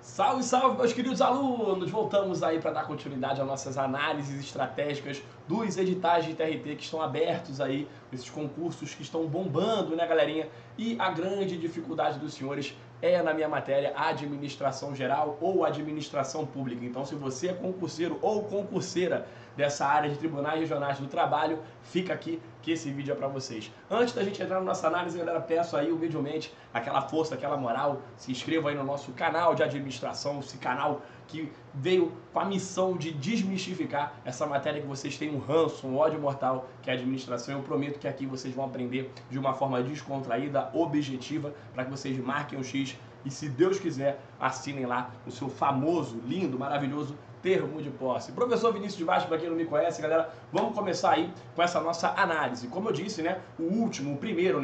Salve, salve, meus queridos alunos! Voltamos aí para dar continuidade às nossas análises estratégicas dos editais de TRT que estão abertos aí, esses concursos que estão bombando, né, galerinha? E a grande dificuldade dos senhores é na minha matéria Administração Geral ou Administração Pública. Então, se você é concurseiro ou concurseira dessa área de tribunais regionais do trabalho, fica aqui que esse vídeo é para vocês. Antes da gente entrar na nossa análise, galera, peço aí humildemente aquela força, aquela moral, se inscreva aí no nosso canal de administração, esse canal que veio com a missão de desmistificar essa matéria que vocês têm um ranço, um ódio mortal, que é a administração. Eu prometo que aqui vocês vão aprender de uma forma descontraída, objetiva, para que vocês marquem o X e, se Deus quiser, assinem lá o seu famoso, lindo, maravilhoso termo de posse. Professor Vinícius de Baixo, para quem não me conhece, galera, vamos começar aí com essa nossa análise. Como eu disse, né, o primeiro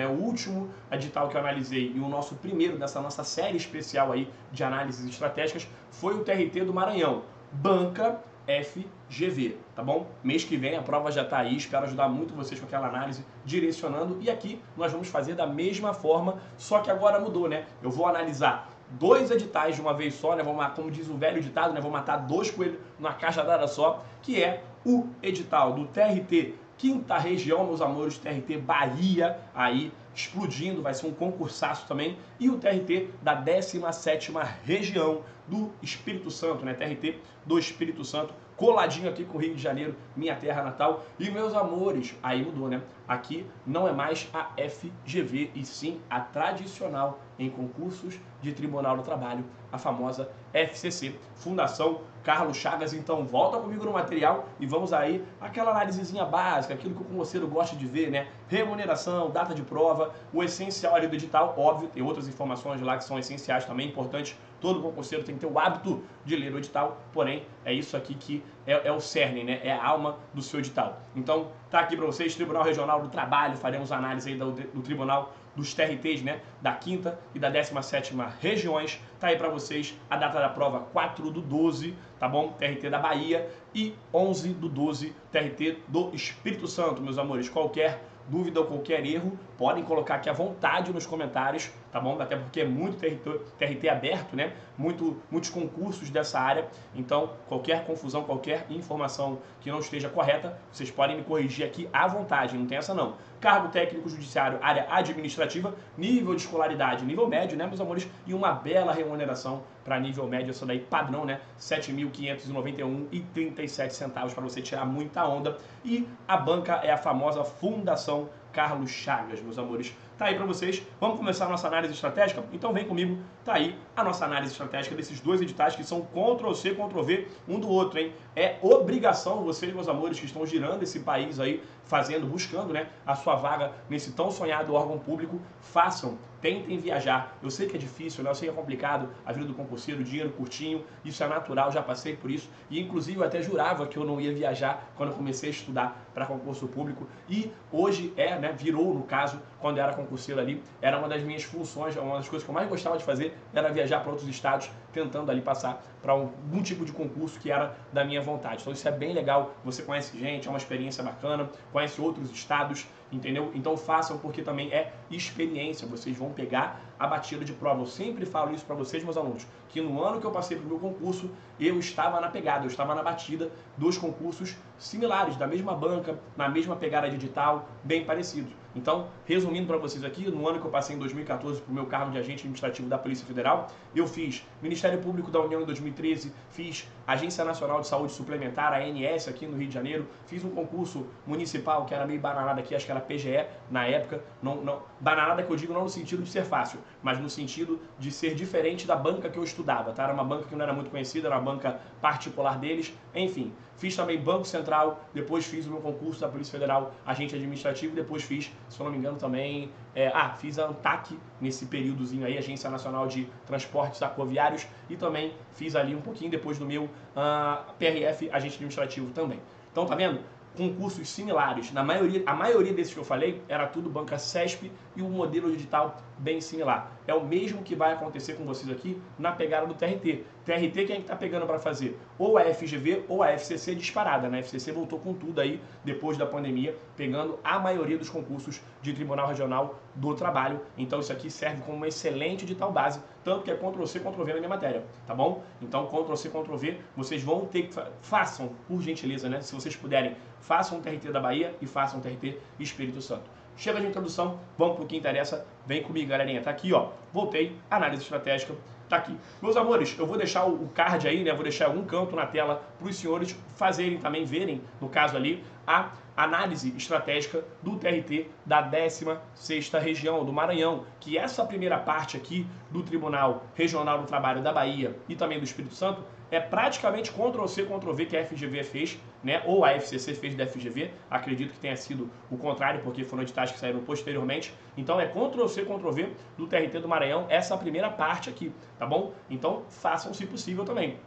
edital que eu analisei e o nosso primeiro dessa nossa série especial aí de análises estratégicas foi o TRT do Maranhão, banca FGV, tá bom? Mês que vem a prova já tá aí, espero ajudar muito vocês com aquela análise, direcionando, e aqui nós vamos fazer da mesma forma, só que agora mudou, né? Eu vou analisar dois editais de uma vez só, né? Como diz o velho ditado, né? Vou matar dois coelhos numa cajadada só, que é o edital do TRT Quinta Região, meus amores, TRT Bahia, aí explodindo, vai ser um concursaço também, e o TRT da 17ª Região do Espírito Santo, né? TRT do Espírito Santo, coladinho aqui com o Rio de Janeiro, minha terra natal. E, meus amores, aí mudou, né? Aqui não é mais a FGV, e sim a tradicional em concursos de Tribunal do Trabalho, a famosa FCC, Fundação Carlos Chagas. Então volta comigo no material e vamos aí aquela análisezinha básica, aquilo que o concurseiro gosta de ver, né? Remuneração, data de prova, o essencial ali do edital, óbvio, tem outras informações lá que são essenciais também, importantes. Todo concurseiro tem que ter o hábito de ler o edital, porém é isso aqui que é o cerne, né? É a alma do seu edital. Então tá aqui para vocês, Tribunal Regional do Trabalho, faremos análise aí do Tribunal dos TRTs, né, da 5ª e da 17ª Regiões. Tá aí para vocês a data da prova 4/12, tá bom? TRT da Bahia, e 11/12, TRT do Espírito Santo, meus amores. Qualquer dúvida ou qualquer erro, podem colocar aqui à vontade nos comentários, tá bom? Até porque é muito TRT aberto, né? Muitos concursos dessa área, então qualquer confusão, qualquer informação que não esteja correta, vocês podem me corrigir aqui à vontade, não tem essa não. Cargo técnico judiciário, área administrativa, nível de escolaridade, nível médio, né, meus amores? E uma bela remuneração para nível médio, essa daí padrão, né? R$ 7.591,37 para você tirar muita onda. E a banca é a famosa Fundação Carlos Chagas, meus amores. Tá aí para vocês. Vamos começar a nossa análise estratégica? Então vem comigo. Tá aí a nossa análise estratégica desses dois editais que são Ctrl+C, Ctrl+V um do outro, hein? É obrigação vocês, meus amores, que estão girando esse país aí, buscando, né, a sua vaga nesse tão sonhado órgão público, façam, tentem viajar. Eu sei que é difícil, né? Eu sei que é complicado a vida do concurseiro, dinheiro curtinho, isso é natural, já passei por isso, e inclusive eu até jurava que eu não ia viajar quando eu comecei a estudar para concurso público, e hoje né, virou, no caso, quando eu era concurseiro ali, era uma das minhas funções, uma das coisas que eu mais gostava de fazer, era viajar para outros estados, tentando ali passar para algum tipo de concurso que era da minha vontade. Então isso é bem legal, você conhece gente, é uma experiência bacana, conhece outros estados, entendeu? Então façam, porque também é experiência, vocês vão pegar a batida de prova. Eu sempre falo isso para vocês, meus alunos, que no ano que eu passei para o meu concurso, eu estava na pegada, eu estava na batida dos concursos similares, da mesma banca, na mesma pegada de edital, bem parecidos. Então, resumindo para vocês aqui, no ano que eu passei em 2014 para o meu cargo de agente administrativo da Polícia Federal, eu fiz Ministério Público da União em 2013, fiz Agência Nacional de Saúde Suplementar, a ANS, aqui no Rio de Janeiro, fiz um concurso municipal que era meio bananada aqui, acho que era PGE na época, bananada que eu digo não no sentido de ser fácil, mas no sentido de ser diferente da banca que eu estudava, tá? Era uma banca que não era muito conhecida, era uma banca particular deles, enfim. Fiz também Banco Central, depois fiz o meu concurso da Polícia Federal, agente administrativo, depois fiz, se eu não me engano também, fiz a ANTAC nesse períodozinho aí, Agência Nacional de Transportes Aquaviários, e também fiz ali um pouquinho depois do meu PRF, agente administrativo também. Então, tá vendo? Concursos similares, a maioria desses que eu falei era tudo banca CESP e um modelo digital bem similar. É o mesmo que vai acontecer com vocês aqui na pegada do TRT. TRT quem é que está pegando para fazer? Ou a FGV ou a FCC disparada, né? A FCC voltou com tudo aí depois da pandemia, pegando a maioria dos concursos de Tribunal Regional do Trabalho. Então isso aqui serve como uma excelente edital base tanto que é Ctrl+C, Ctrl+V na minha matéria, tá bom? Então, Ctrl+C, Ctrl+V, vocês vão ter que... Façam, por gentileza, né? Se vocês puderem, façam um TRT da Bahia e façam um TRT Espírito Santo. Chega de introdução, vamos pro que interessa. Vem comigo, galerinha. Tá aqui, ó. Voltei, análise estratégica. Tá aqui. Meus amores, eu vou deixar o card aí, né? Vou deixar algum canto na tela para os senhores fazerem também, verem, no caso ali, a análise estratégica do TRT da 16ª região do Maranhão, que essa primeira parte aqui do Tribunal Regional do Trabalho da Bahia e também do Espírito Santo é praticamente Ctrl+C, Ctrl+V que a FGV fez, né? Ou a FCC fez da FGV, acredito que tenha sido o contrário, porque foram editais que saíram posteriormente. Então é Ctrl+C, Ctrl+V do TRT do Maranhão, essa primeira parte aqui, tá bom? Então façam se possível também.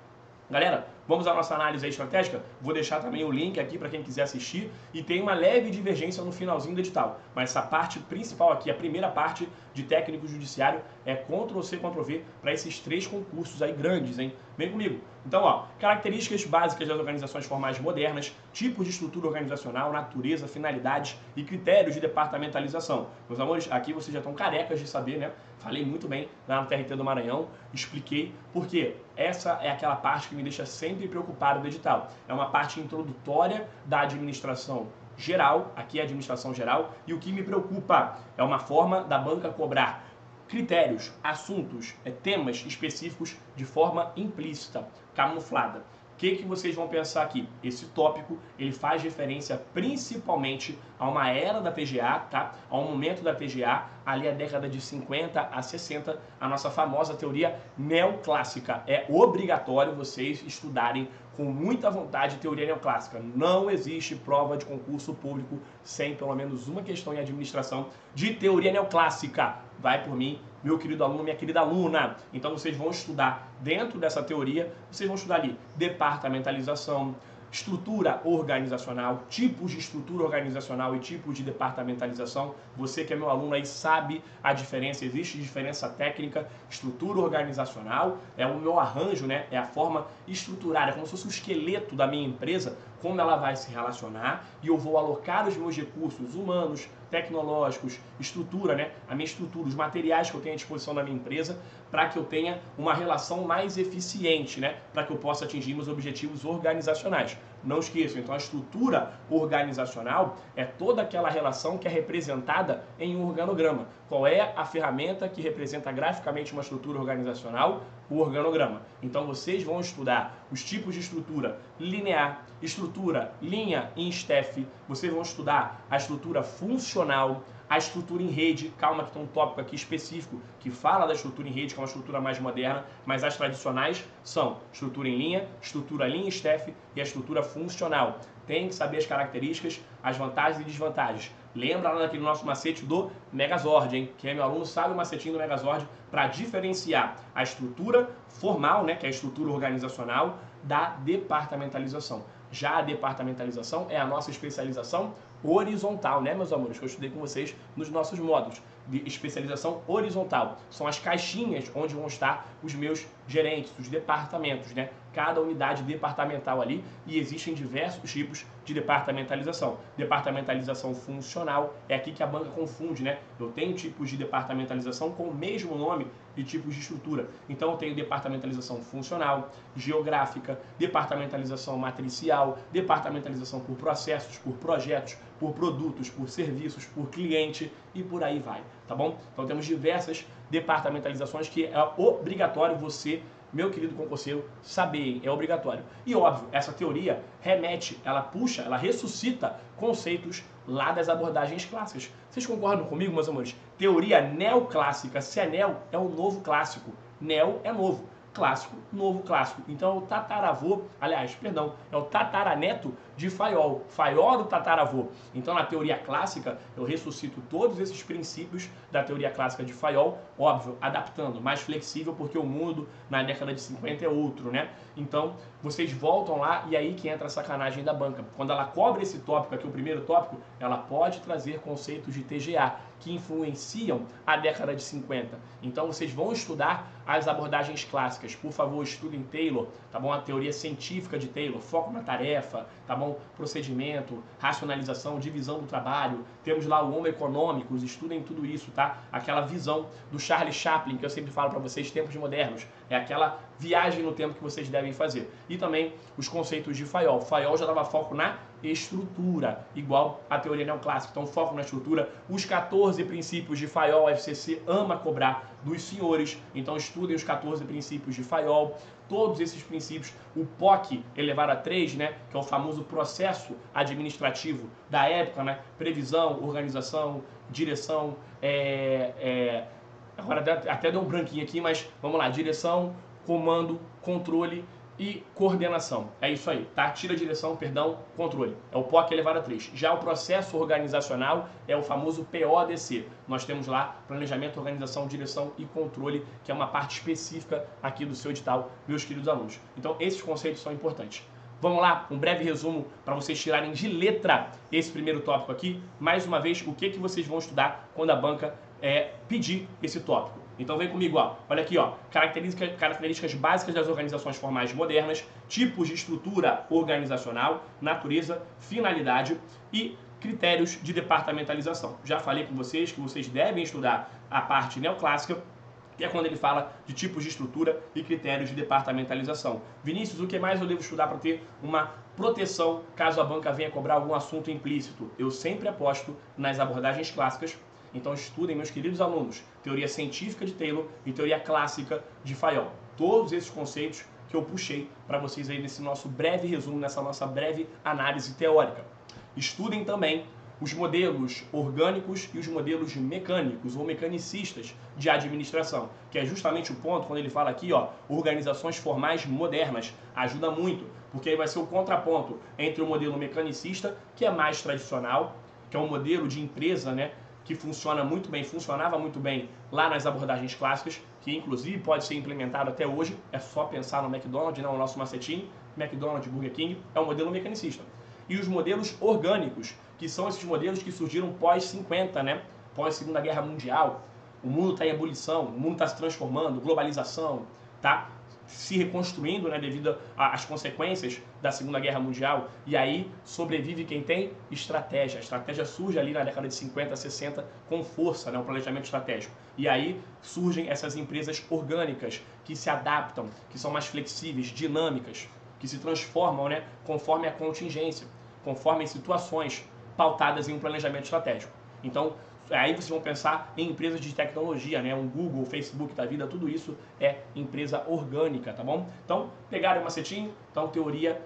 Galera, vamos à nossa análise estratégica? Vou deixar também o link aqui para quem quiser assistir e tem uma leve divergência no finalzinho do edital. Mas essa parte principal aqui, a primeira parte de técnico judiciário é Ctrl+C, Ctrl+V para esses 3 concursos aí grandes, hein? Vem comigo. Então, ó, características básicas das organizações formais modernas, tipos de estrutura organizacional, natureza, finalidades e critérios de departamentalização. Meus amores, aqui vocês já estão carecas de saber, né? Falei muito bem lá no TRT do Maranhão, expliquei, porque essa é aquela parte que me deixa sempre preocupado do edital. É uma parte introdutória da administração geral, aqui é a administração geral, e o que me preocupa é uma forma da banca cobrar critérios, assuntos, temas específicos de forma implícita, camuflada. O que vocês vão pensar aqui? Esse tópico, ele faz referência principalmente a uma era da TGA, tá? A um momento da TGA, ali a década de 50 a 60, a nossa famosa teoria neoclássica. É obrigatório vocês estudarem com muita vontade teoria neoclássica. Não existe prova de concurso público sem pelo menos uma questão em administração de teoria neoclássica. Vai por mim, meu querido aluno, minha querida aluna. Então vocês vão estudar dentro dessa teoria, vocês vão estudar ali departamentalização, estrutura organizacional, tipos de estrutura organizacional e tipos de departamentalização. Você que é meu aluno aí sabe a diferença, existe diferença técnica. Estrutura organizacional é o meu arranjo, né? É a forma estruturada, é como se fosse o esqueleto da minha empresa, como ela vai se relacionar, e eu vou alocar os meus recursos humanos, tecnológicos, estrutura, né? A minha estrutura, os materiais que eu tenho à disposição da minha empresa, para que eu tenha uma relação mais eficiente, né? Para que eu possa atingir meus objetivos organizacionais. Não esqueçam, então a estrutura organizacional é toda aquela relação que é representada em um organograma. Qual é a ferramenta que representa graficamente uma estrutura organizacional? O organograma. Então vocês vão estudar os tipos de estrutura linear, estrutura linha em staff, vocês vão estudar a estrutura funcional, a estrutura em rede, calma que tem um tópico aqui específico que fala da estrutura em rede, que é uma estrutura mais moderna, mas as tradicionais são estrutura em linha em staff e a estrutura funcional. Tem que saber as características, as vantagens e desvantagens. Lembra lá daquele nosso macete do Megazord, hein? Quem é meu aluno sabe o macetinho do Megazord para diferenciar a estrutura formal, né, que é a estrutura organizacional, da departamentalização. Já a departamentalização é a nossa especialização horizontal, né, meus amores? Que eu estudei com vocês nos nossos módulos de especialização horizontal. São as caixinhas onde vão estar os meus gerentes, os departamentos, né? Cada unidade departamental ali, e existem diversos tipos de departamentalização. Departamentalização funcional é aqui que a banca confunde, né? Eu tenho tipos de departamentalização com o mesmo nome de tipos de estrutura. Então eu tenho departamentalização funcional, geográfica, departamentalização matricial, departamentalização por processos, por projetos, por produtos, por serviços, por cliente e por aí vai, tá bom? Então temos diversas departamentalizações que é obrigatório você, meu querido concurseiro, saber, é obrigatório. E óbvio, essa teoria remete, ela puxa, ela ressuscita conceitos lá das abordagens clássicas. Vocês concordam comigo, meus amores? Teoria neoclássica, se é neo, é o novo clássico. Neo é novo. Clássico, novo clássico. Então é o tataravô, aliás, perdão, é o tataraneto de Fayol. Fayol era o tataravô. Então na teoria clássica eu ressuscito todos esses princípios da teoria clássica de Fayol, óbvio, adaptando, mais flexível, porque o mundo na década de 50 é outro, né? Então vocês voltam lá e aí que entra a sacanagem da banca. Quando ela cobre esse tópico aqui, o primeiro tópico, ela pode trazer conceitos de TGA que influenciam a década de 50. Então vocês vão estudar as abordagens clássicas. Por favor, estudem Taylor, tá bom? A teoria científica de Taylor, foco na tarefa, tá bom? bom? Procedimento, racionalização, divisão do trabalho, temos lá o Homo Econômicos, estudem tudo isso, tá? Aquela visão do Charlie Chaplin, que eu sempre falo para vocês, tempos modernos, é aquela viagem no tempo que vocês devem fazer. E também os conceitos de Fayol. Fayol já dava foco na estrutura, igual a teoria neoclássica. Então, foco na estrutura. Os 14 princípios de Fayol, a FCC ama cobrar dos senhores. Então, estudem os 14 princípios de Fayol. Todos esses princípios, o POC elevado a 3, né, que é o famoso processo administrativo da época, né, previsão, organização, direção, agora até deu um branquinho aqui, mas vamos lá, direção, comando, controle e coordenação. É isso aí, tá? Tira direção, perdão, controle. É o POC elevado a 3. Já o processo organizacional é o famoso PODC. Nós temos lá planejamento, organização, direção e controle, que é uma parte específica aqui do seu edital, meus queridos alunos. Então, esses conceitos são importantes. Vamos lá, um breve resumo para vocês tirarem de letra esse primeiro tópico aqui. Mais uma vez, o que vocês vão estudar quando a banca pedir esse tópico. Então vem comigo, ó. Olha aqui, ó. Características básicas das organizações formais modernas, tipos de estrutura organizacional, natureza, finalidade e critérios de departamentalização. Já falei com vocês que vocês devem estudar a parte neoclássica, que é quando ele fala de tipos de estrutura e critérios de departamentalização. Vinícius, o que mais eu devo estudar para ter uma proteção caso a banca venha cobrar algum assunto implícito? Eu sempre aposto nas abordagens clássicas. Então estudem, meus queridos alunos, teoria científica de Taylor e teoria clássica de Fayol. Todos esses conceitos que eu puxei para vocês aí nesse nosso breve resumo, nessa nossa breve análise teórica. Estudem também os modelos orgânicos e os modelos mecânicos ou mecanicistas de administração, que é justamente o ponto quando ele fala aqui, ó, organizações formais modernas. Ajuda muito, porque aí vai ser o contraponto entre o modelo mecanicista, que é mais tradicional, que é um modelo de empresa, né, que funciona muito bem, funcionava muito bem lá nas abordagens clássicas, que inclusive pode ser implementado até hoje, é só pensar no McDonald's, não, o nosso macetinho, McDonald's, Burger King, é um modelo mecanicista. E os modelos orgânicos, que são esses modelos que surgiram pós-50, né? Pós-Segunda Guerra Mundial, o mundo está em ebulição, o mundo está se transformando, globalização, tá se reconstruindo, né, devido às consequências da Segunda Guerra Mundial, e aí sobrevive quem tem estratégia. A estratégia surge ali na década de 50, 60 com força, né, o planejamento estratégico. E aí surgem essas empresas orgânicas que se adaptam, que são mais flexíveis, dinâmicas, que se transformam, né, conforme a contingência, conforme situações pautadas em um planejamento estratégico. Então, aí vocês vão pensar em empresas de tecnologia, né? Um Google, Facebook da vida, tudo isso é empresa orgânica, tá bom? Então, pegaram o macetinho, então teoria,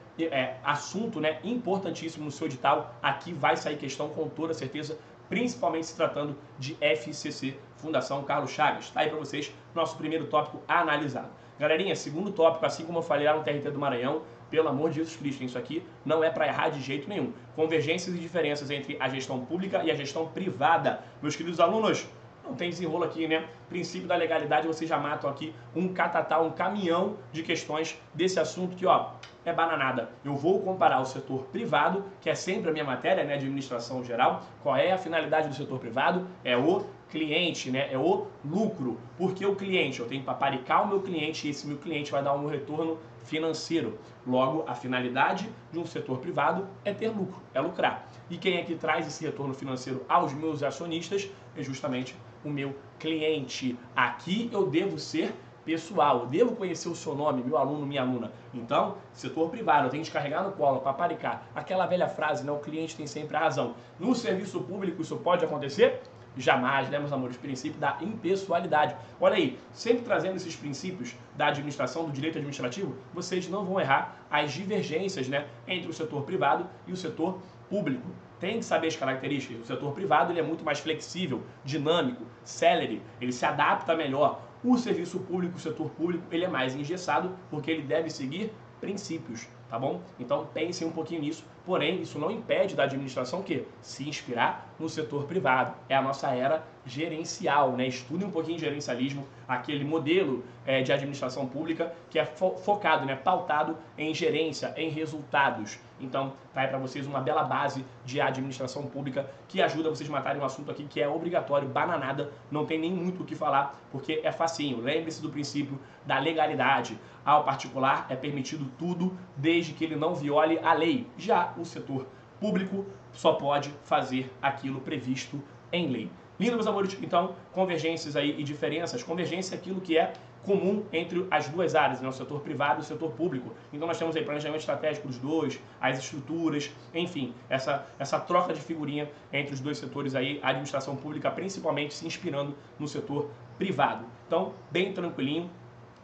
assunto, né, importantíssimo no seu edital. Aqui vai sair questão com toda certeza, principalmente se tratando de FCC, Fundação Carlos Chagas. Tá aí para vocês, nosso primeiro tópico analisado. Galerinha, segundo tópico, assim como eu falei lá no TRT do Maranhão, pelo amor de Jesus Cristo, isso aqui não é para errar de jeito nenhum. Convergências e diferenças entre a gestão pública e a gestão privada. Meus queridos alunos, não tem desenrolo aqui, né? Princípio da legalidade, vocês já matam aqui um catatal, um caminhão de questões desse assunto que, ó, é bananada. Eu vou comparar o setor privado, que é sempre a minha matéria, né, administração geral. Qual é a finalidade do setor privado? É o cliente, né? É o lucro. Porque o cliente, eu tenho que paparicar o meu cliente e esse meu cliente vai dar um retorno financeiro. Logo, a finalidade de um setor privado é ter lucro, é lucrar. E quem é que traz esse retorno financeiro aos meus acionistas é justamente o meu cliente. Aqui eu devo ser pessoal, eu devo conhecer o seu nome, meu aluno, minha aluna. Então, setor privado, eu tenho que descarregar no colo, paparicar. Aquela velha frase, né? O cliente tem sempre a razão. No serviço público isso pode acontecer? Jamais, né, meus amores? O princípio da impessoalidade. Olha aí, sempre trazendo esses princípios da administração, do direito administrativo, vocês não vão errar as divergências, né, entre o setor privado e o setor público. Tem que saber as características. O setor privado ele é muito mais flexível, dinâmico, célere, ele se adapta melhor. O serviço público, o setor público, ele é mais engessado porque ele deve seguir princípios, tá bom? Então pensem um pouquinho nisso, porém isso não impede da administração que se inspirar no setor privado. É a nossa era gerencial, né? Estudem um pouquinho de gerencialismo, aquele modelo de administração pública que é focado, né, pautado em gerência, em resultados. Então, tá aí para vocês uma bela base de administração pública que ajuda vocês a matarem um assunto aqui que é obrigatório, bananada, não tem nem muito o que falar, porque é facinho. Lembre-se do princípio da legalidade. Ao particular é permitido tudo, desde que ele não viole a lei. Já o setor público só pode fazer aquilo previsto em lei. Lindo, meus amores? Então, convergências aí e diferenças. Convergência é aquilo que é comum entre as duas áreas, né? O setor privado e o setor público. Então nós temos aí planejamento estratégico dos dois, as estruturas, enfim, essa troca de figurinha entre os dois setores aí, a administração pública principalmente se inspirando no setor privado. Então, bem tranquilinho.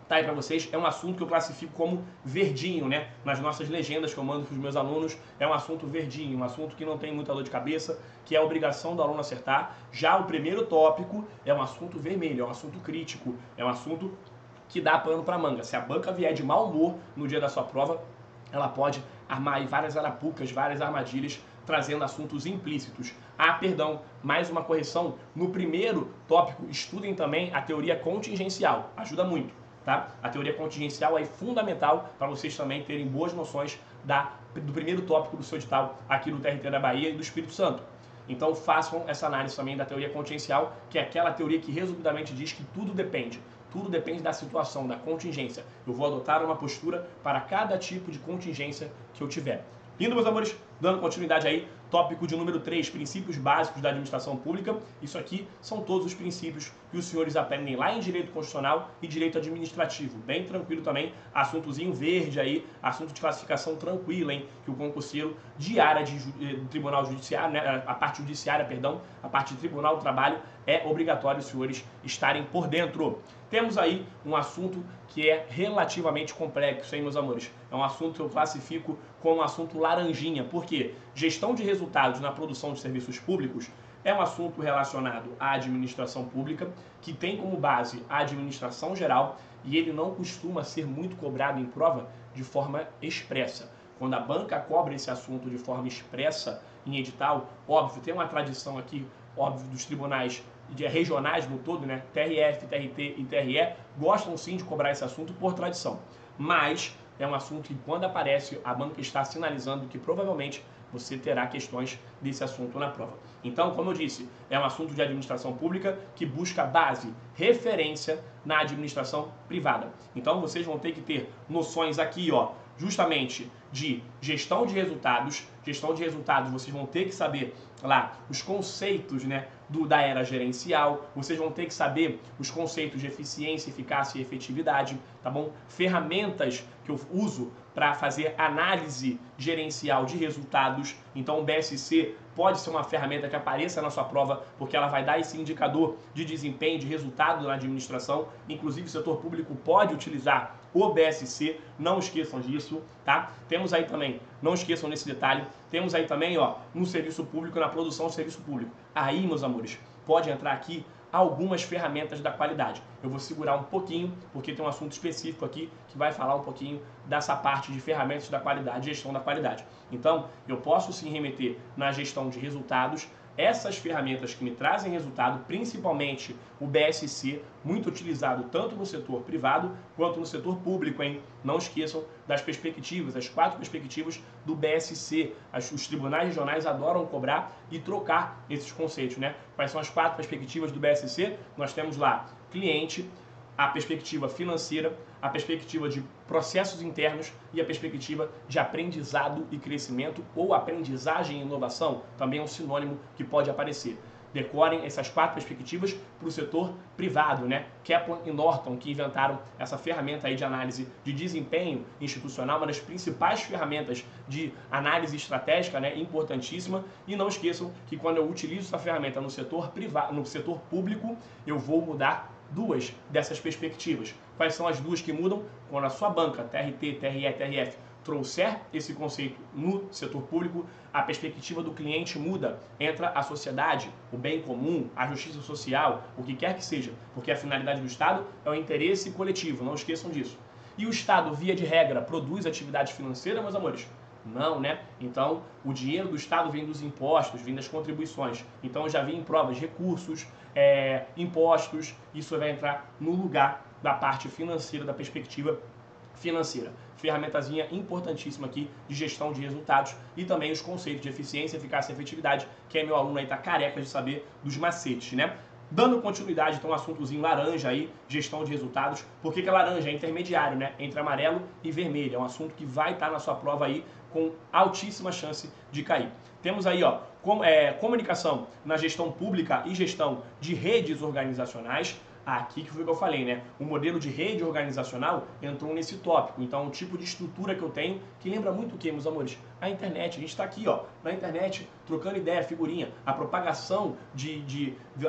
Tá aí para vocês, é um assunto que eu classifico como verdinho, né? Nas nossas legendas que eu mando para os meus alunos, é um assunto verdinho, um assunto que não tem muita dor de cabeça, que é a obrigação do aluno acertar. Já o primeiro tópico é um assunto vermelho, é um assunto crítico, é um assunto que dá pano para manga. Se a banca vier de mau humor no dia da sua prova, ela pode armar aí várias arapucas, várias armadilhas, trazendo assuntos implícitos. Ah, perdão, mais uma correção. No primeiro tópico, estudem também a teoria contingencial, ajuda muito. Tá? A teoria contingencial é fundamental para vocês também terem boas noções do primeiro tópico do seu edital aqui no TRT da Bahia e do Espírito Santo. Então façam essa análise também da teoria contingencial, que é aquela teoria que resumidamente diz que tudo depende da situação, da contingência. Eu vou adotar uma postura para cada tipo de contingência que eu tiver. Lindo, meus amores? Dando continuidade aí, tópico de número 3, princípios básicos da administração pública. Isso aqui são todos os princípios que os senhores aprendem lá em Direito Constitucional e Direito Administrativo. Bem tranquilo também, assuntozinho verde aí, assunto de classificação tranquila, hein? Que o concurseiro de área do Tribunal Judiciário, né? A parte judiciária, perdão, a parte de Tribunal do Trabalho, é obrigatório os senhores estarem por dentro. Temos aí um assunto que é relativamente complexo, hein, meus amores? É um assunto que eu classifico como um assunto laranjinha. Por quê? Gestão de resultados na produção de serviços públicos é um assunto relacionado à administração pública, que tem como base a administração geral, e ele não costuma ser muito cobrado em prova de forma expressa. Quando a banca cobra esse assunto de forma expressa em edital, óbvio, tem uma tradição aqui, óbvio, dos tribunais regionais no todo, né? TRF, TRT e TRE gostam sim de cobrar esse assunto por tradição. Mas é um assunto que quando aparece, a banca está sinalizando que provavelmente você terá questões desse assunto na prova. Então, como eu disse, é um assunto de administração pública que busca base, referência na administração privada. Então, vocês vão ter que ter noções aqui, ó, justamente de gestão de resultados. Gestão de resultados, vocês vão ter que saber lá os conceitos, né, da era gerencial, vocês vão ter que saber os conceitos de eficiência, eficácia e efetividade, tá bom? Ferramentas que eu uso para fazer análise gerencial de resultados. Então o BSC pode ser uma ferramenta que apareça na sua prova, porque ela vai dar esse indicador de desempenho, de resultado na administração. Inclusive o setor público pode utilizar o BSC, não esqueçam disso, tá? Temos aí também, não esqueçam desse detalhe, temos aí também, ó, no serviço público, na produção do serviço público. Aí, meus amores, pode entrar aqui algumas ferramentas da qualidade. Eu vou segurar um pouquinho, porque tem um assunto específico aqui que vai falar um pouquinho dessa parte de ferramentas da qualidade, gestão da qualidade. Então, eu posso sim remeter na gestão de resultados, essas ferramentas que me trazem resultado, principalmente o BSC, muito utilizado tanto no setor privado quanto no setor público, hein? Não esqueçam das perspectivas, as 4 perspectivas do BSC. Os tribunais regionais adoram cobrar e trocar esses conceitos, né? Quais são as 4 perspectivas do BSC? Nós temos lá cliente, a perspectiva financeira, a perspectiva de processos internos e a perspectiva de aprendizado e crescimento, ou aprendizagem e inovação, também é um sinônimo que pode aparecer. Decorem essas 4 perspectivas para o setor privado, né? Kaplan e Norton, que inventaram essa ferramenta aí de análise de desempenho institucional, uma das principais ferramentas de análise estratégica, né? Importantíssima. E não esqueçam que quando eu utilizo essa ferramenta no setor privado, no setor público, eu vou mudar 2 dessas perspectivas. Quais são as 2 que mudam? Quando a sua banca, TRT, TRE, TRF, trouxer esse conceito no setor público, a perspectiva do cliente muda. Entra a sociedade, o bem comum, a justiça social, o que quer que seja, porque a finalidade do Estado é o interesse coletivo, não esqueçam disso. E o Estado, via de regra, produz atividade financeira, meus amores? Não, né? Então, o dinheiro do Estado vem dos impostos, vem das contribuições. Então, eu já vi em provas recursos, impostos, isso vai entrar no lugar da parte financeira, da perspectiva financeira. Ferramentazinha importantíssima aqui de gestão de resultados e também os conceitos de eficiência, eficácia e efetividade, que meu aluno aí tá careca de saber dos macetes, né? Dando continuidade, então, assuntozinho laranja aí, gestão de resultados. Por que laranja? É intermediário, né? Entre amarelo e vermelho. É um assunto que vai estar na sua prova aí com altíssima chance de cair. Temos aí, ó, comunicação na gestão pública e gestão de redes organizacionais. Aqui que foi o que eu falei, né? O modelo de rede organizacional entrou nesse tópico. Então, o tipo de estrutura que eu tenho, que lembra muito o que, meus amores? A internet. A gente está aqui, ó, na internet, trocando ideia, figurinha. A propagação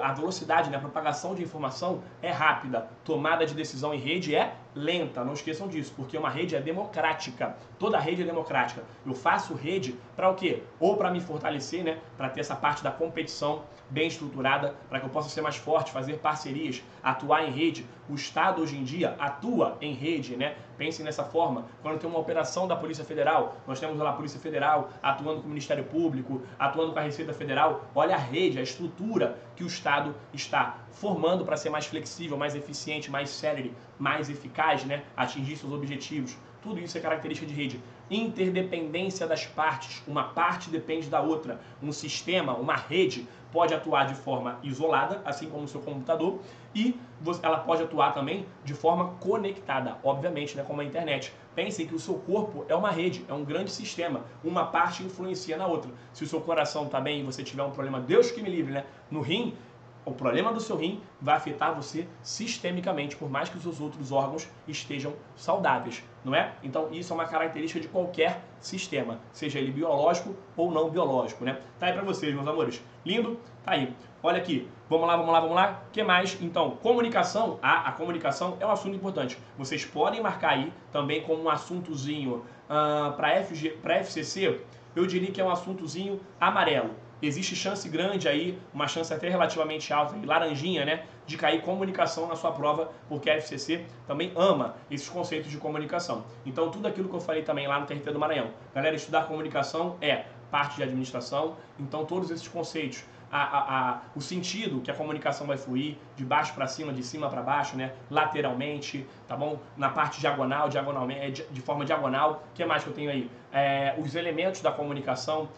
a velocidade, né? A propagação de informação é rápida. Tomada de decisão em rede é lenta. Não esqueçam disso, porque uma rede é democrática. Toda rede é democrática. Eu faço rede para o quê? Ou para me fortalecer, né? Para ter essa parte da competição bem estruturada, para que eu possa ser mais forte, fazer parcerias, atuar em rede. O Estado hoje em dia atua em rede, né? Pensem nessa forma. Quando tem uma operação da Polícia Federal, nós temos lá a Polícia Federal atuando com o Ministério Público, atuando com a Receita Federal. Olha a rede, a estrutura que o Estado está formando para ser mais flexível, mais eficiente, mais célere, mais eficaz, né? Atingir seus objetivos. Tudo isso é característica de rede. Interdependência das partes. Uma parte depende da outra. Um sistema, uma rede, pode atuar de forma isolada, assim como o seu computador, e ela pode atuar também de forma conectada, obviamente, né, como a internet. Pensem que o seu corpo é uma rede, é um grande sistema. Uma parte influencia na outra. Se o seu coração está bem e você tiver um problema, Deus que me livre, né, no rim, o problema do seu rim vai afetar você sistemicamente, por mais que os seus outros órgãos estejam saudáveis, não é? Então isso é uma característica de qualquer sistema, seja ele biológico ou não biológico, né? Tá aí pra vocês, meus amores. Lindo? Tá aí. Olha aqui. Vamos lá, vamos lá, vamos lá. O que mais? Então, comunicação. A comunicação é um assunto importante. Vocês podem marcar aí também como um assuntozinho para FCC, eu diria que é um assuntozinho amarelo. Existe chance grande aí, uma chance até relativamente alta, laranjinha, né, de cair comunicação na sua prova, porque a FCC também ama esses conceitos de comunicação. Então, tudo aquilo que eu falei também lá no TRT do Maranhão. Galera, estudar comunicação é parte de administração, então todos esses conceitos, o sentido que a comunicação vai fluir, de baixo para cima, de cima para baixo, né, lateralmente, tá bom? Na parte diagonal, de forma diagonal. O que mais que eu tenho aí? Os elementos da comunicação,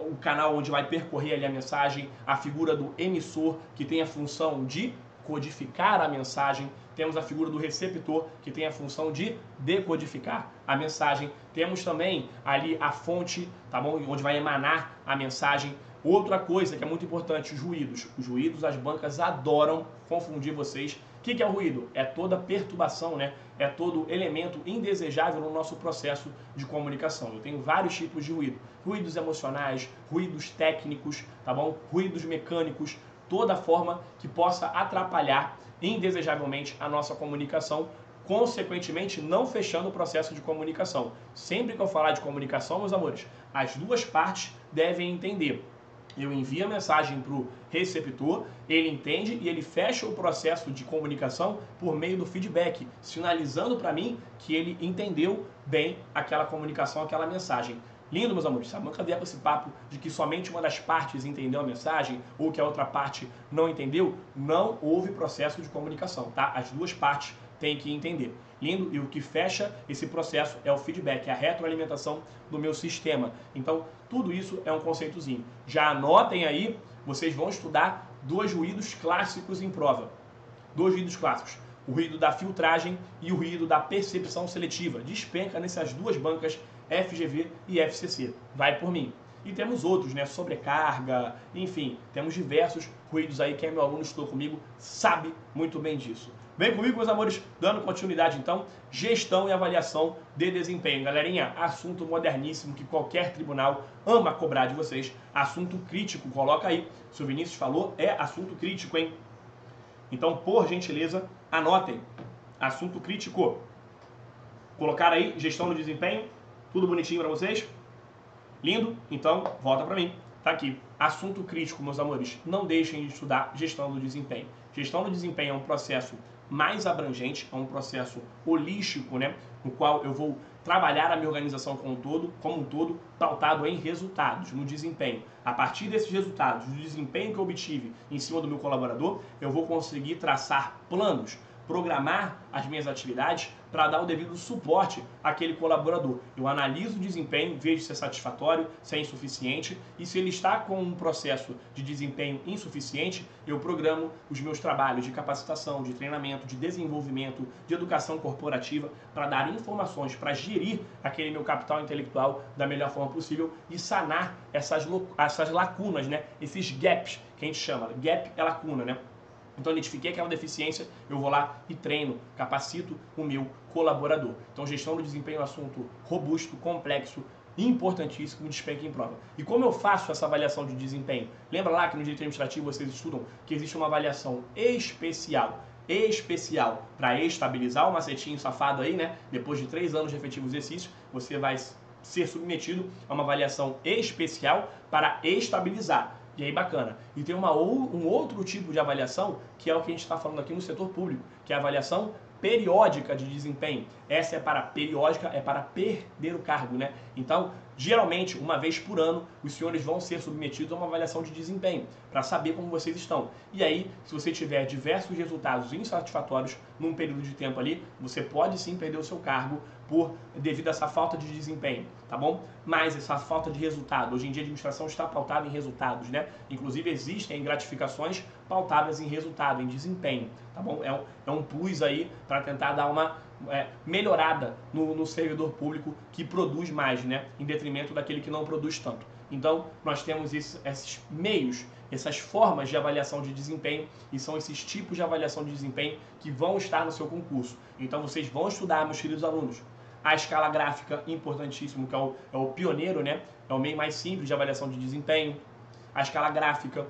o canal onde vai percorrer ali a mensagem, a figura do emissor, que tem a função de codificar a mensagem, temos a figura do receptor, que tem a função de decodificar a mensagem, temos também ali a fonte, tá bom? Onde vai emanar a mensagem. Outra coisa que é muito importante, os ruídos. Os ruídos, as bancas adoram confundir vocês. O que é o ruído? É toda perturbação, né? É todo elemento indesejável no nosso processo de comunicação. Eu tenho vários tipos de ruído. Ruídos emocionais, ruídos técnicos, tá bom? Ruídos mecânicos, toda forma que possa atrapalhar indesejavelmente a nossa comunicação, consequentemente não fechando o processo de comunicação. Sempre que eu falar de comunicação, meus amores, as duas partes devem entender. Eu envio a mensagem para o receptor, ele entende e ele fecha o processo de comunicação por meio do feedback, sinalizando para mim que ele entendeu bem aquela comunicação, aquela mensagem. Lindo, meus amores, sabe? Nunca vier com esse papo de que somente uma das partes entendeu a mensagem ou que a outra parte não entendeu. Não houve processo de comunicação, tá? As duas partes têm que entender. Lindo, e o que fecha esse processo é o feedback, é a retroalimentação do meu sistema. Então, tudo isso é um conceitozinho. Já anotem aí, vocês vão estudar dois ruídos clássicos em prova. Dois ruídos clássicos. O ruído da filtragem e o ruído da percepção seletiva. Despenca nessas duas bancas, FGV e FCC. Vai por mim. E temos outros, né? Sobrecarga, enfim, temos diversos ruídos aí. Quem é meu aluno, estudou comigo, sabe muito bem disso. Vem comigo, meus amores, dando continuidade então, gestão e avaliação de desempenho. Galerinha, assunto moderníssimo que qualquer tribunal ama cobrar de vocês. Assunto crítico, coloca aí. Se o Vinícius falou, é assunto crítico, hein? Então, por gentileza, anotem. Assunto crítico. Colocar aí, gestão do desempenho. Tudo bonitinho para vocês? Lindo? Então, volta para mim. Tá aqui. Assunto crítico, meus amores. Não deixem de estudar gestão do desempenho. Gestão do desempenho é um processo mais abrangente, é um processo holístico, né? No qual eu vou trabalhar a minha organização como um todo, pautado em resultados, no desempenho. A partir desses resultados, do desempenho que eu obtive em cima do meu colaborador, eu vou conseguir traçar planos programar as minhas atividades para dar o devido suporte àquele colaborador. Eu analiso o desempenho, vejo se é satisfatório, se é insuficiente, e se ele está com um processo de desempenho insuficiente, eu programo os meus trabalhos de capacitação, de treinamento, de desenvolvimento, de educação corporativa, para dar informações, para gerir aquele meu capital intelectual da melhor forma possível e sanar essas lacunas, né? Esses gaps que a gente chama. Gap é lacuna, né? Então, identifiquei aquela deficiência, eu vou lá e treino, capacito o meu colaborador. Então, gestão do desempenho é um assunto robusto, complexo, importantíssimo, despenca em prova. E como eu faço essa avaliação de desempenho? Lembra lá que no direito administrativo vocês estudam que existe uma avaliação especial para estabilizar o macetinho safado aí, né? Depois de 3 anos de efetivo exercício, você vai ser submetido a uma avaliação especial para estabilizar. E aí, bacana. E tem um outro tipo de avaliação, que é o que a gente está falando aqui no setor público, que é a avaliação periódica de desempenho. Essa é para periódica, é para perder o cargo, né? Então, geralmente, uma vez por ano, os senhores vão ser submetidos a uma avaliação de desempenho, para saber como vocês estão. E aí, se você tiver diversos resultados insatisfatórios num período de tempo ali, você pode sim perder o seu cargo devido a essa falta de desempenho, tá bom? Mas essa falta de resultado, hoje em dia a administração está pautada em resultados, né? Inclusive existem gratificações pautadas em resultado, em desempenho, tá bom? É um plus aí para tentar dar uma melhorada no servidor público que produz mais, né? Em detrimento daquele que não produz tanto. Então, nós temos esses meios, essas formas de avaliação de desempenho, e são esses tipos de avaliação de desempenho que vão estar no seu concurso. Então, vocês vão estudar, meus queridos alunos, a escala gráfica, importantíssimo, que é o pioneiro, né? É o meio mais simples de avaliação de desempenho. A escala gráfica,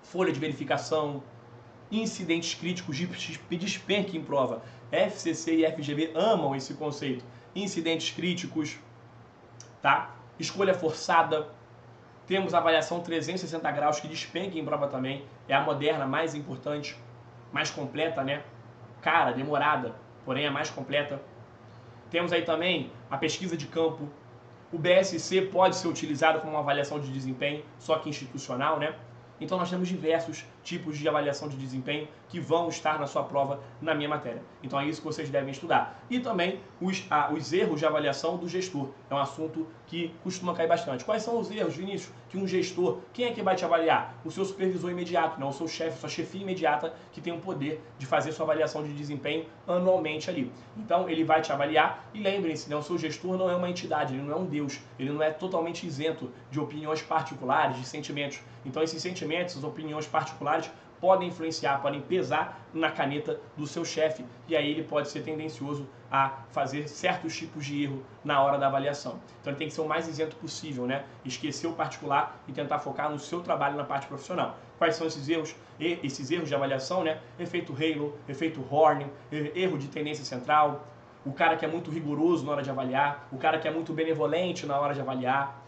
folha de verificação, incidentes críticos de despenque em prova. FCC e FGV amam esse conceito. Incidentes críticos, tá? Escolha forçada. Temos a avaliação 360 graus, que despenca em prova também. É a moderna, mais importante, mais completa, né? Cara, demorada, porém é mais completa. Temos aí também a pesquisa de campo. O BSC pode ser utilizado como uma avaliação de desempenho, só que institucional, né? Então nós temos diversos tipos de avaliação de desempenho que vão estar na sua prova na minha matéria. Então é isso que vocês devem estudar. E também os erros de avaliação do gestor. É um assunto que costuma cair bastante. Quais são os erros, Vinícius, que um gestor, quem é que vai te avaliar? O seu supervisor imediato, né? O seu chefe, sua chefia imediata, que tem o poder de fazer sua avaliação de desempenho anualmente ali. Então ele vai te avaliar e lembrem-se, né? O seu gestor não é uma entidade, ele não é um Deus, ele não é totalmente isento de opiniões particulares, de sentimentos. Então esses sentimentos, essas opiniões particulares podem influenciar, podem pesar na caneta do seu chefe, e aí ele pode ser tendencioso a fazer certos tipos de erro na hora da avaliação. Então ele tem que ser o mais isento possível, né? Esquecer o particular e tentar focar no seu trabalho na parte profissional. Quais são esses erros? Esses erros de avaliação, né? Efeito Halo, efeito Horn, erro de tendência central, o cara que é muito rigoroso na hora de avaliar, o cara que é muito benevolente na hora de avaliar,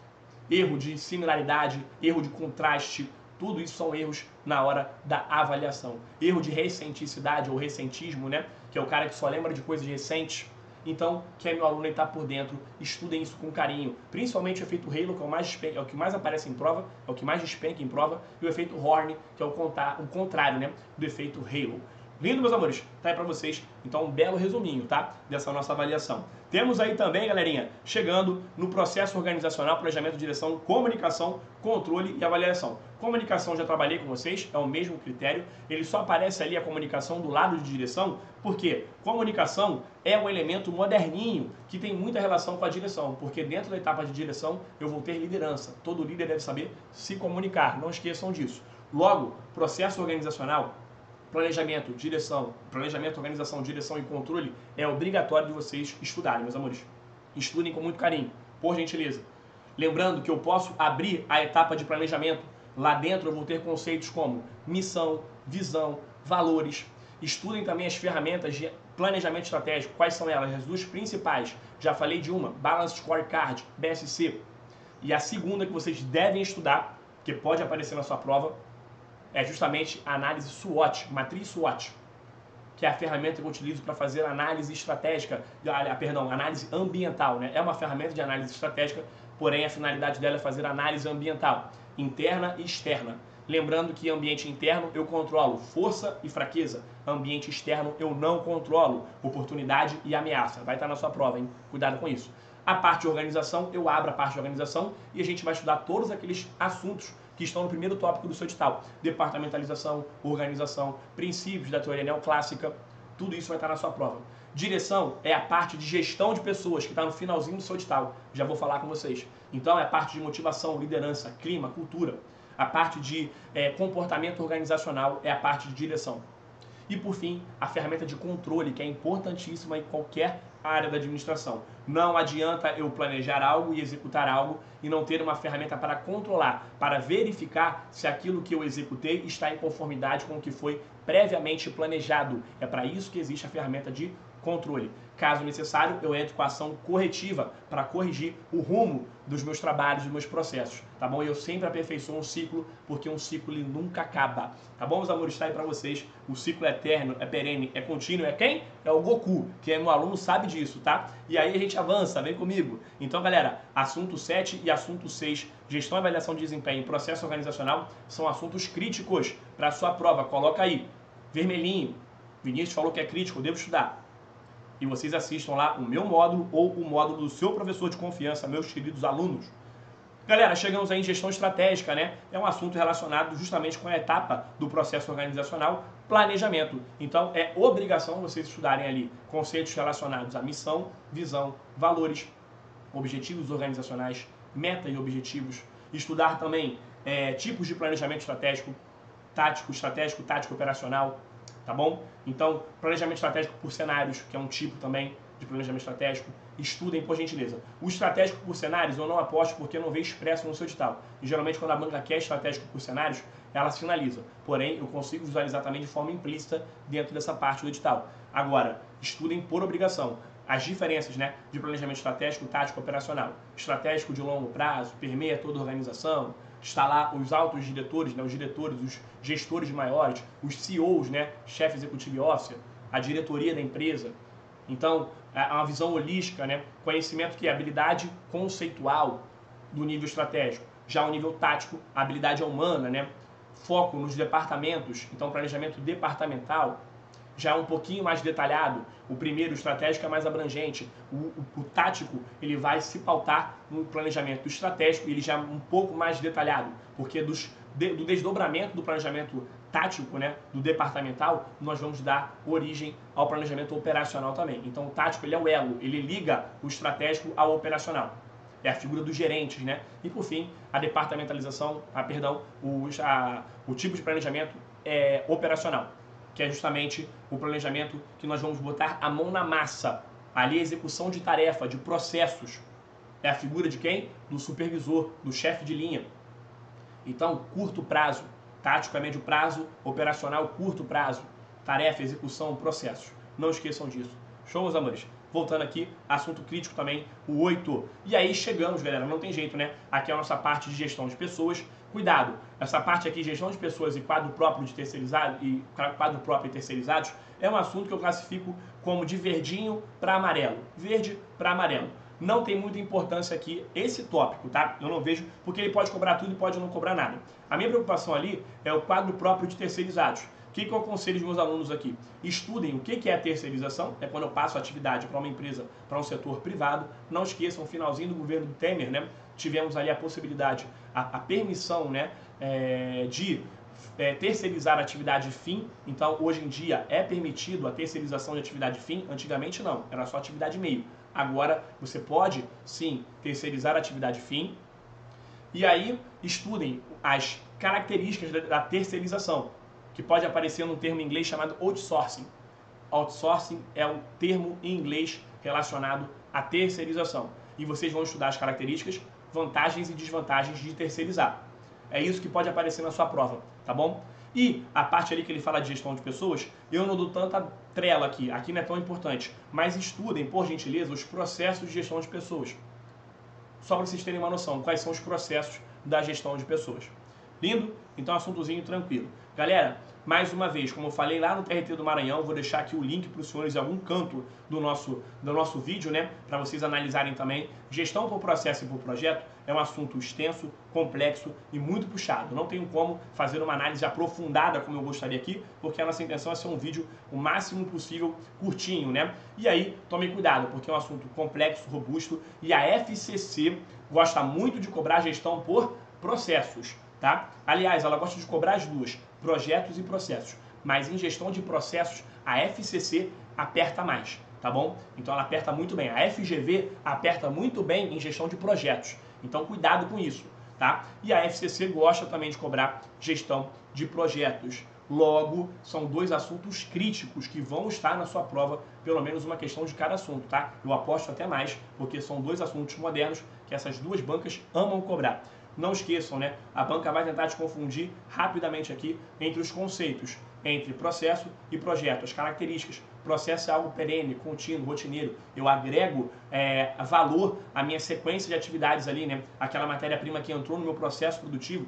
erro de similaridade, erro de contraste. Tudo isso são erros na hora da avaliação. Erro de recenticidade ou recentismo, né? Que é o cara que só lembra de coisas recentes. Então, quem é meu aluno e está por dentro, estudem isso com carinho. Principalmente o efeito Halo, que é o que mais aparece em prova, é o que mais despenca em prova. E o efeito Horn, que é o contrário, né? Do efeito Halo. Lindo, meus amores? Tá aí pra vocês, então, um belo resuminho, tá? Dessa nossa avaliação. Temos aí também, galerinha, chegando no processo organizacional, planejamento, direção, comunicação, controle e avaliação. Comunicação, já trabalhei com vocês, é o mesmo critério, ele só aparece ali a comunicação do lado de direção, porque comunicação é um elemento moderninho que tem muita relação com a direção, porque dentro da etapa de direção eu vou ter liderança. Todo líder deve saber se comunicar, não esqueçam disso. Logo, processo organizacional, planejamento, organização, direção e controle é obrigatório de vocês estudarem, meus amores. Estudem com muito carinho, por gentileza. Lembrando que eu posso abrir a etapa de planejamento. Lá dentro eu vou ter conceitos como missão, visão, valores. Estudem também as ferramentas de planejamento estratégico. Quais são elas? As duas principais. Já falei de uma, Balanced Scorecard, BSC. E a segunda que vocês devem estudar, que pode aparecer na sua prova, é justamente a análise SWOT, matriz SWOT, que é a ferramenta que eu utilizo para fazer análise estratégica, análise ambiental, né? É uma ferramenta de análise estratégica, porém a finalidade dela é fazer análise ambiental, interna e externa. Lembrando que ambiente interno eu controlo força e fraqueza, Ambiente externo eu não controlo. Oportunidade e ameaça. Vai estar na sua prova, hein? Cuidado com isso. A parte de organização, eu abro a parte de organização e a gente vai estudar todos aqueles assuntos que estão no primeiro tópico do seu edital. Departamentalização, organização, princípios da teoria neoclássica, tudo isso vai estar na sua prova. Direção é a parte de gestão de pessoas, que está no finalzinho do seu edital. Já vou falar com vocês. Então é a parte de motivação, liderança, clima, cultura. A parte de comportamento organizacional é a parte de direção. E por fim, a ferramenta de controle, que é importantíssima em qualquer área da administração. Não adianta eu planejar algo e executar algo e não ter uma ferramenta para controlar, para verificar se aquilo que eu executei está em conformidade com o que foi previamente planejado. É para isso que existe a ferramenta de controle. Caso necessário, eu entro com a ação corretiva para corrigir o rumo dos meus trabalhos, dos meus processos, tá bom? Eu sempre aperfeiçoo um ciclo, porque um ciclo ele nunca acaba, tá bom, meus amores? Está aí para vocês, o ciclo é eterno, é perene, é contínuo, é quem? É o Goku, que é meu aluno, sabe disso, tá? E aí a gente avança, vem comigo. Então, galera, assunto 7 e assunto 6, gestão e avaliação de desempenho e processo organizacional, são assuntos críticos para a sua prova, coloca aí, vermelhinho, Vinícius falou que é crítico, eu devo estudar. E vocês assistam lá o meu módulo ou o módulo do seu professor de confiança, meus queridos alunos. Galera, chegamos aí em gestão estratégica, né? É um assunto relacionado justamente com a etapa do processo organizacional, planejamento. Então, é obrigação vocês estudarem ali conceitos relacionados à missão, visão, valores, objetivos organizacionais, meta e objetivos. Estudar também tipos de planejamento estratégico, tático, operacional, tá bom? Então, planejamento estratégico por cenários, que é um tipo também de planejamento estratégico. Estudem, por gentileza. O estratégico por cenários eu não aposto porque eu não vejo expresso no seu edital. E geralmente quando a banca quer estratégico por cenários, ela se finaliza. Porém, eu consigo visualizar também de forma implícita dentro dessa parte do edital. Agora, estudem por obrigação as diferenças, né, de planejamento estratégico, tático, operacional. Estratégico de longo prazo, permeia toda a organização. Está lá os altos diretores, né, os diretores, os gestores maiores, os CEOs, né, chefe executivo officer, a diretoria da empresa. Então, é uma visão holística, né, conhecimento que é habilidade conceitual do nível estratégico. Já o nível tático, a habilidade é humana, né, foco nos departamentos, então planejamento departamental. Já é um pouquinho mais detalhado. O primeiro, o estratégico, é mais abrangente. O tático, ele vai se pautar no planejamento estratégico e ele já é um pouco mais detalhado, porque do desdobramento do planejamento tático, né, do departamental, nós vamos dar origem ao planejamento operacional também. Então o tático, ele é o elo, ele liga o estratégico ao operacional. É a figura dos gerentes, né? E por fim, a departamentalização, o tipo de planejamento operacional, que é justamente o planejamento que nós vamos botar a mão na massa. Ali a execução de tarefa, de processos. É a figura de quem? Do supervisor, do chefe de linha. Então, curto prazo. Tático é médio prazo, operacional curto prazo. Tarefa, execução, processos. Não esqueçam disso. Show, meus amores? Voltando aqui, assunto crítico também, o 8. E aí chegamos, galera, não tem jeito, né? Aqui é a nossa parte de gestão de pessoas. Cuidado, essa parte aqui, gestão de pessoas e quadro próprio de terceirizado e quadro próprio e terceirizados, é um assunto que eu classifico como de verdinho para amarelo. Verde para amarelo. Não tem muita importância aqui esse tópico, tá? Eu não vejo, porque ele pode cobrar tudo e pode não cobrar nada. A minha preocupação ali é o quadro próprio de terceirizados. O que eu aconselho os meus alunos aqui? Estudem o que é a terceirização, é quando eu passo a atividade para uma empresa, para um setor privado. Não esqueçam, no finalzinho do governo do Temer, né, tivemos ali a possibilidade, a permissão, né, de terceirizar a atividade fim. Então, hoje em dia, é permitido a terceirização de atividade fim. Antigamente não, era só atividade meio. Agora, você pode, sim, terceirizar a atividade fim. E aí, estudem as características da terceirização, que pode aparecer num termo em inglês chamado outsourcing. Outsourcing é um termo em inglês relacionado à terceirização. E vocês vão estudar as características, vantagens e desvantagens de terceirizar. É isso que pode aparecer na sua prova, tá bom? E a parte ali que ele fala de gestão de pessoas, eu não dou tanta trela aqui não é tão importante. Mas estudem, por gentileza, os processos de gestão de pessoas. Só para vocês terem uma noção, quais são os processos da gestão de pessoas. Lindo? Então, assuntozinho tranquilo. Galera, mais uma vez, como eu falei lá no TRT do Maranhão, vou deixar aqui o link para os senhores em algum canto do nosso vídeo, né? Para vocês analisarem também. Gestão por processo e por projeto é um assunto extenso, complexo e muito puxado. Não tenho como fazer uma análise aprofundada como eu gostaria aqui, porque a nossa intenção é ser um vídeo o máximo possível curtinho, né? E aí, tomem cuidado, porque é um assunto complexo, robusto, e a FCC gosta muito de cobrar gestão por processos. Tá? Aliás, ela gosta de cobrar as duas, projetos e processos. Mas em gestão de processos, a FCC aperta mais, tá bom? Então ela aperta muito bem. A FGV aperta muito bem em gestão de projetos. Então cuidado com isso, tá? E a FCC gosta também de cobrar gestão de projetos. Logo, são dois assuntos críticos que vão estar na sua prova, pelo menos uma questão de cada assunto, tá? Eu aposto até mais, porque são dois assuntos modernos que essas duas bancas amam cobrar. Não esqueçam, né? A banca vai tentar te confundir rapidamente aqui entre os conceitos, entre processo e projeto, as características. Processo é algo perene, contínuo, rotineiro. Eu agrego valor à minha sequência de atividades ali, né? Aquela matéria-prima que entrou no meu processo produtivo,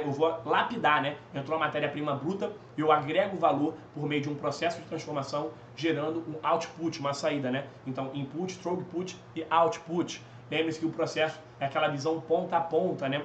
eu vou lapidar, né? Entrou a matéria-prima bruta, eu agrego valor por meio de um processo de transformação, gerando um output, uma saída, né? Então, input, throughput e output. Lembre-se que o processo é aquela visão ponta a ponta, né?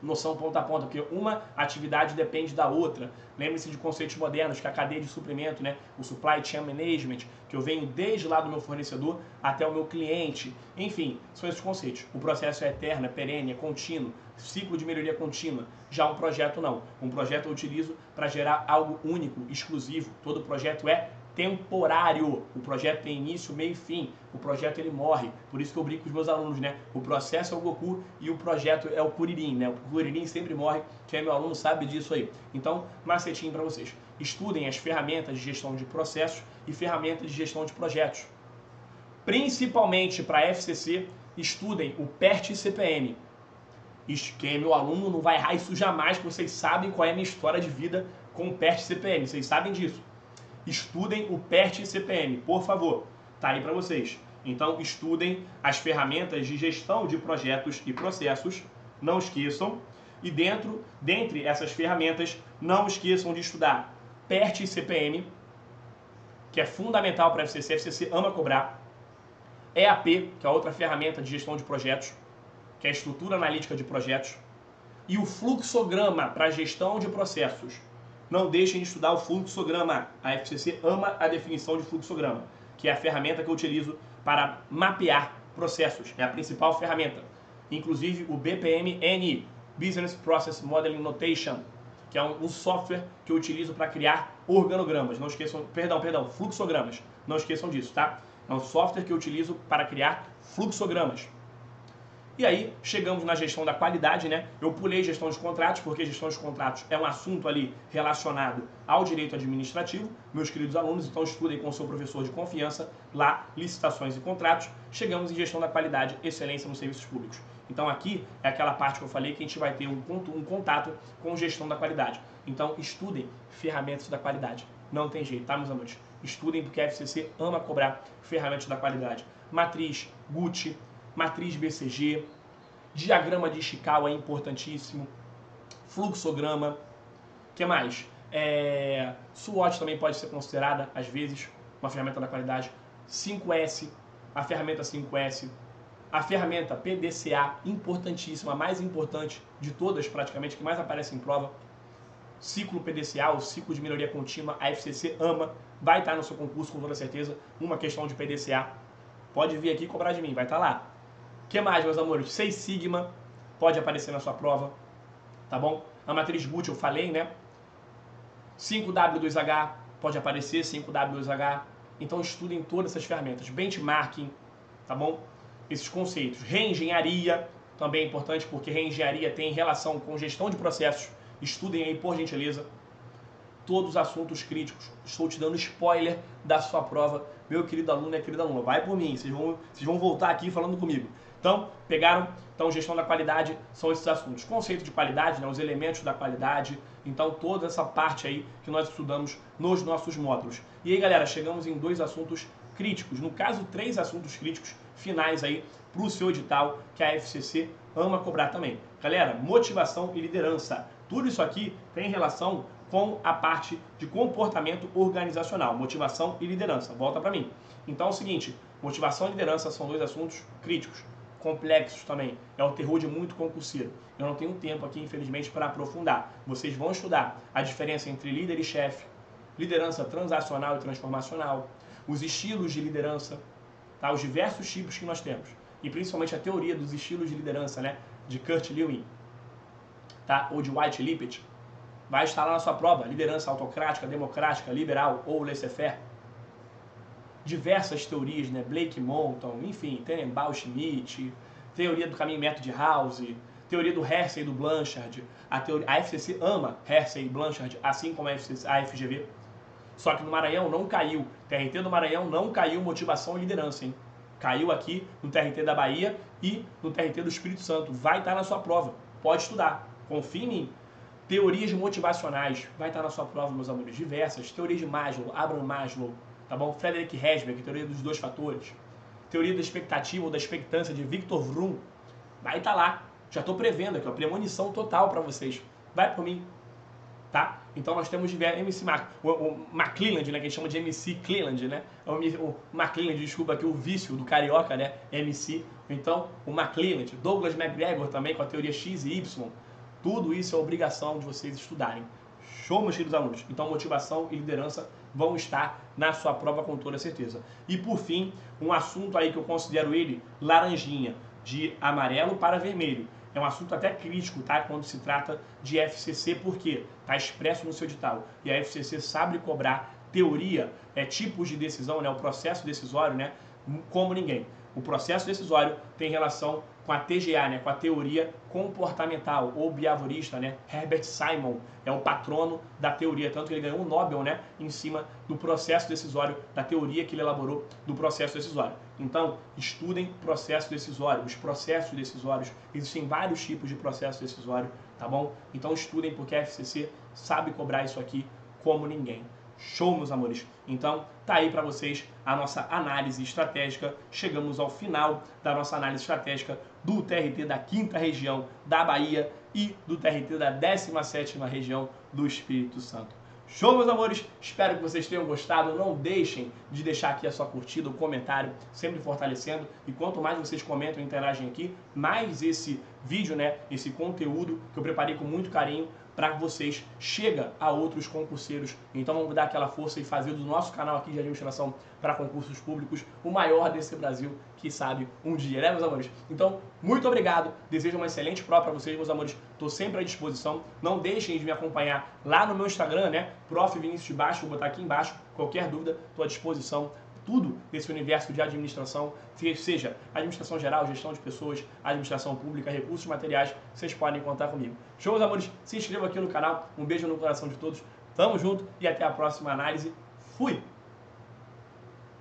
Noção ponta a ponta, porque uma atividade depende da outra. Lembre-se de conceitos modernos, que é a cadeia de suprimento, né? O supply chain management, que eu venho desde lá do meu fornecedor até o meu cliente. Enfim, são esses conceitos. O processo é eterno, é perene, é contínuo, ciclo de melhoria contínua. Já um projeto não. Um projeto eu utilizo para gerar algo único, exclusivo. Todo projeto é temporário. O projeto tem início, meio e fim. O projeto ele morre. Por isso que eu brinco com os meus alunos, né? O processo é o Goku e o projeto é o Kuririn, né? O Kuririn sempre morre. Quem é meu aluno sabe disso aí. Então, macetinho para vocês. Estudem as ferramentas de gestão de processos e ferramentas de gestão de projetos. Principalmente para a FCC, estudem o PERT e CPM. Quem é meu aluno não vai errar isso jamais, porque vocês sabem qual é a minha história de vida com o PERT e CPM. Vocês sabem disso. Estudem o PERT e CPM, por favor. Tá aí para vocês. Então, estudem as ferramentas de gestão de projetos e processos. Não esqueçam. E dentre essas ferramentas, não esqueçam de estudar PERT e CPM, que é fundamental para a FCC. A FCC ama cobrar. EAP, que é outra ferramenta de gestão de projetos, que é a estrutura analítica de projetos. E o fluxograma para a gestão de processos. Não deixem de estudar o fluxograma. A FCC ama a definição de fluxograma, que é a ferramenta que eu utilizo para mapear processos. É a principal ferramenta. Inclusive o BPMN, Business Process Modeling Notation, que é um software que eu utilizo para criar organogramas. Não esqueçam, fluxogramas. Não esqueçam disso, tá? É um software que eu utilizo para criar fluxogramas. E aí, chegamos na gestão da qualidade, né? Eu pulei gestão de contratos, porque gestão de contratos é um assunto ali relacionado ao direito administrativo. Meus queridos alunos, então estudem com o seu professor de confiança lá, licitações e contratos. Chegamos em gestão da qualidade, excelência nos serviços públicos. Então aqui é aquela parte que eu falei que a gente vai ter um contato com gestão da qualidade. Então estudem ferramentas da qualidade. Não tem jeito, tá, meus amores? Estudem, porque a FCC ama cobrar ferramentas da qualidade. Matriz Gucci, matriz BCG, diagrama de Ishikawa é importantíssimo, fluxograma, o que mais? SWOT também pode ser considerada, às vezes, uma ferramenta da qualidade. 5S, a ferramenta 5S, a ferramenta PDCA, importantíssima, a mais importante de todas praticamente, que mais aparece em prova. Ciclo PDCA, o ciclo de melhoria contínua, a FCC ama, vai estar no seu concurso com toda certeza, uma questão de PDCA. Pode vir aqui e cobrar de mim, vai estar lá. O que mais, meus amores? 6 Sigma pode aparecer na sua prova, tá bom? A matriz Gucci eu falei, né? 5W2H pode aparecer, 5W2H. Então estudem todas essas ferramentas. Benchmarking, tá bom? Esses conceitos. Reengenharia também é importante, porque reengenharia tem relação com gestão de processos. Estudem aí, por gentileza. Todos os assuntos críticos. Estou te dando spoiler da sua prova. Meu querido aluno e querida aluna, vai por mim. Vocês vão voltar aqui falando comigo. Então, pegaram? Então, gestão da qualidade são esses assuntos. Conceito de qualidade, né, os elementos da qualidade. Então, toda essa parte aí que nós estudamos nos nossos módulos. E aí, galera, chegamos em 2 assuntos críticos. No caso, 3 assuntos críticos. finais aí para o seu edital, que a FCC ama cobrar também. Galera, motivação e liderança. Tudo isso aqui tem relação com a parte de comportamento organizacional, motivação e liderança. Volta para mim. Então é o seguinte, motivação e liderança são dois assuntos críticos, complexos também. É o terror de muito concurseiro. Eu não tenho tempo aqui, infelizmente, para aprofundar. Vocês vão estudar a diferença entre líder e chefe, liderança transacional e transformacional, os estilos de liderança, tá? Os diversos tipos que nós temos. E principalmente a teoria dos estilos de liderança, né? De Kurt Lewin, tá? Ou de White Lippett. Vai estar lá na sua prova. Liderança autocrática, democrática, liberal ou laissez-faire. Diversas teorias, né? Blake Monton, enfim, Tenenbaum Schmidt, teoria do caminho método de House, teoria do Hersey e do Blanchard. A FCC ama Hersey e Blanchard, assim como a FGV. Só que no Maranhão não caiu. TRT do Maranhão não caiu motivação e liderança, hein? Caiu aqui no TRT da Bahia e no TRT do Espírito Santo. Vai estar na sua prova. Pode estudar. Confie em mim. Teorias motivacionais. Vai estar na sua prova, meus amores. Diversas. Teorias de Maslow, Abraham Maslow, tá bom? Frederick Herzberg, teoria dos 2 fatores. Teoria da expectativa ou da expectância de Victor Vroom. Vai estar lá. Já estou prevendo aqui, ó. Premonição total para vocês. Vai por mim. Tá? Então nós temos MC o McClelland, né, que a gente chama de MC Cleland, né? O McClelland, desculpa aqui, o vício do carioca, né? MC. Então, o McClelland, Douglas McGregor também com a teoria X e Y. Tudo isso é obrigação de vocês estudarem. Show, meus queridos alunos. Então, motivação e liderança vão estar na sua prova com toda certeza. E por fim, um assunto aí que eu considero ele laranjinha, de amarelo para vermelho. É um assunto até crítico, tá? Quando se trata de FCC, porque está expresso no seu edital. E a FCC sabe cobrar teoria, tipos de decisão, né? O processo decisório, né? Como ninguém. O processo decisório tem relação com a TGA, né? Com a teoria comportamental ou behaviorista, né? Herbert Simon é o patrono da teoria, tanto que ele ganhou um Nobel, né? Em cima do processo decisório, da teoria que ele elaborou do processo decisório. Então, estudem processo decisório, os processos decisórios. Existem vários tipos de processo decisório, tá bom? Então, estudem porque a FCC sabe cobrar isso aqui como ninguém. Show, meus amores? Então, tá aí para vocês a nossa análise estratégica. Chegamos ao final da nossa análise estratégica do TRT da 5ª região da Bahia e do TRT da 17ª região do Espírito Santo. Show, meus amores? Espero que vocês tenham gostado. Não deixem de deixar aqui a sua curtida, o comentário, sempre fortalecendo. E quanto mais vocês comentam e interagem aqui, mais esse vídeo, né, esse conteúdo que eu preparei com muito carinho para vocês chega a outros concurseiros. Então vamos dar aquela força e fazer do nosso canal aqui de administração para concursos públicos o maior desse Brasil, que sabe um dia, né, meus amores? Então, muito obrigado. Desejo uma excelente prova para vocês, meus amores. Estou sempre à disposição. Não deixem de me acompanhar lá no meu Instagram, né? Prof. Vinícius de Baixo, vou botar aqui embaixo. Qualquer dúvida, estou à disposição. Tudo desse universo de administração, seja administração geral, gestão de pessoas, administração pública, recursos materiais, vocês podem contar comigo. Show, meus amores? Se inscrevam aqui no canal. Um beijo no coração de todos. Tamo junto e até a próxima análise. Fui!